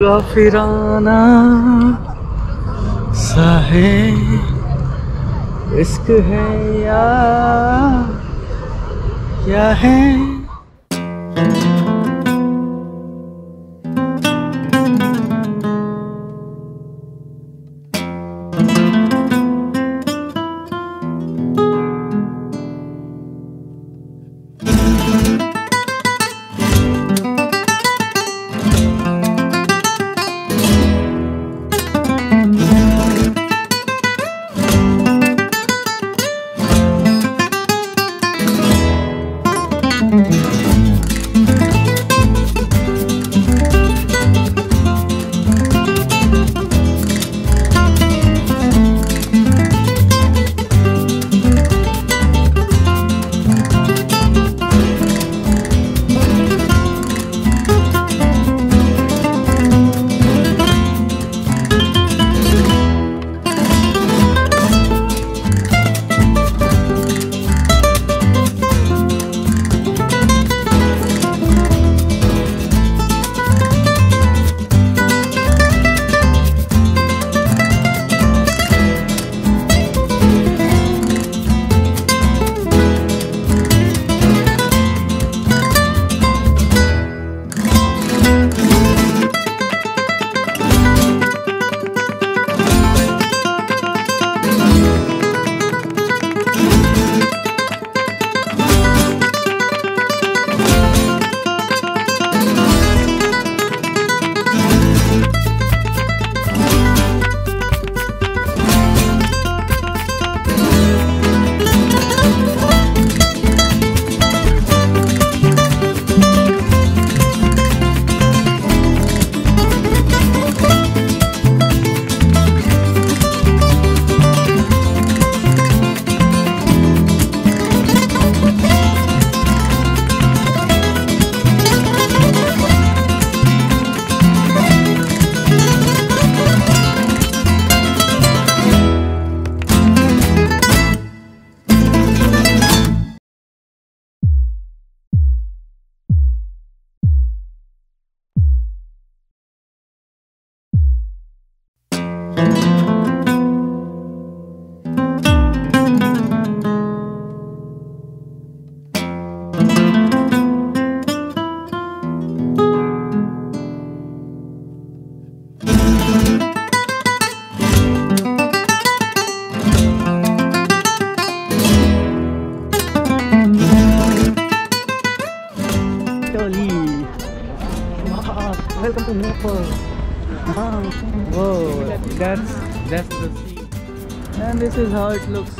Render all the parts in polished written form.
काफिराना सा है इश्क है या क्या है। Welcome to Naples. Whoa, that's the sea, and this is how it looks.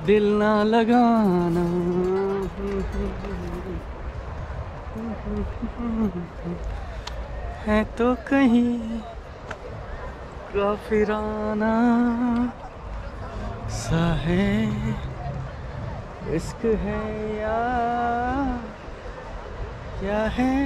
दिल ना लगाना है तो कहीं काफिराना सा है इश्क है या क्या है।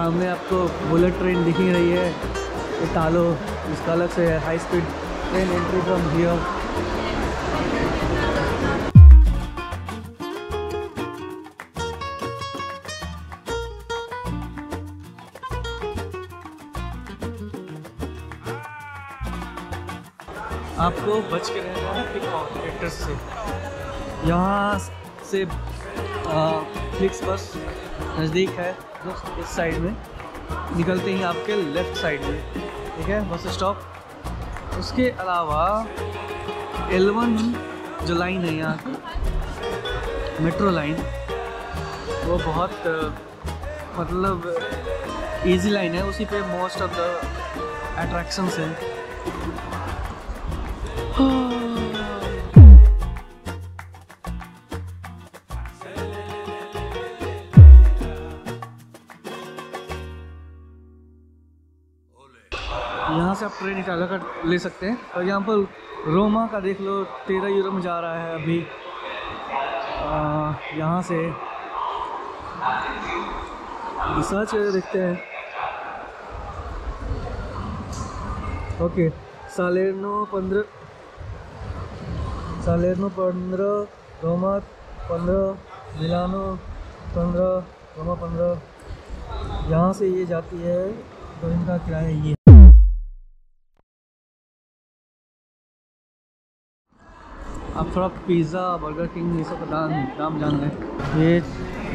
सामने आपको बुलेट ट्रेन दिख ही रही है, इटालो, इसका अलग से high speed train entry from here. आपको बच के रहना है पिकपॉकेटर्स से। यहाँ से फ्लिक्स बस नज़दीक है, जस्ट इस साइड में निकलते ही आपके लेफ़्ट साइड में, ठीक है, बस स्टॉप। उसके अलावा L1 जो लाइन है यहाँ की मेट्रो लाइन, वो बहुत मतलब इजी लाइन है, उसी पे मोस्ट ऑफ द अट्रैक्शंस हैं। यहाँ से आप ट्रेन इटालिया का ले सकते हैं, और यहाँ पर रोमा का देख लो, 13 यूरो में जा रहा है अभी। यहाँ से सर्च करके देखते हैं। Okay, Salerno 15, Roma 15, Milano 15, Roma 15। यहाँ से ये जाती है, तो इनका किराया ये। आप थोड़ा पिज़्ज़ा, बर्गर किंग, ये सब का दाम जान लें। ये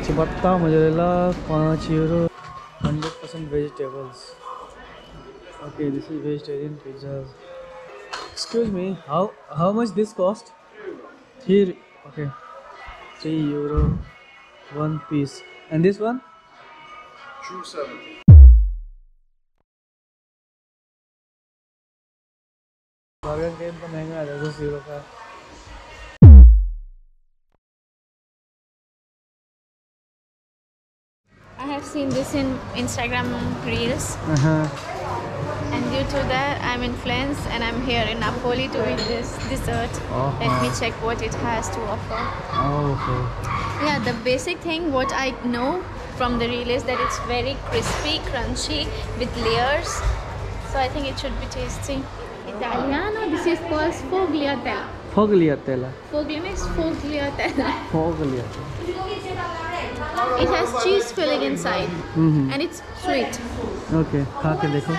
चिपत्ता mozzarella 5 euro, 100% vegetables. Okay, this is vegetarian pizza. Excuse me, how much this cost? 3, okay, 3 euro 1 piece. And this one 270। Burger King तो महंगा है, 10 यूरो का। I have seen this in Instagram Reels, and due to that I'm influenced and I'm here in Napoli to eat this dessert. Let me check what it has to offer. Okay. Yeah, the basic thing what I know from the reel is that it's very crispy, crunchy with layers. So I think it should be tasty. Italiano, this is called sfogliatella. Fogliatella. Foglia means fogliatella. Fogliatella. It has cheese filling inside, and it's sweet. Okay, खा के देखो,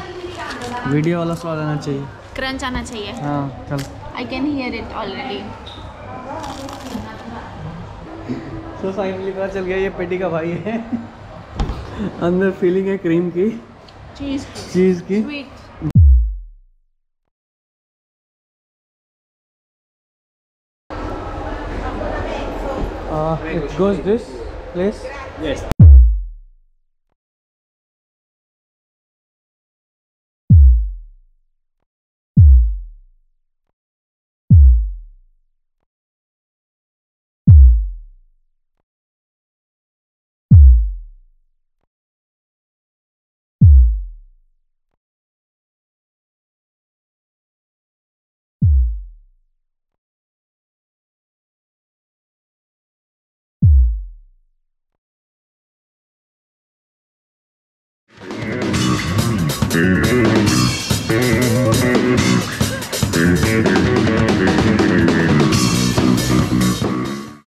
video वाला स्वाद आना चाहिए, Crunch आना चाहिए. हाँ चल। I can hear it already. तो फाइनली पता चल गया ये पेटी का भाई है। अंदर फीलिंग है क्रीम की, चीज़ की। Sweet. It goes this place. Yes.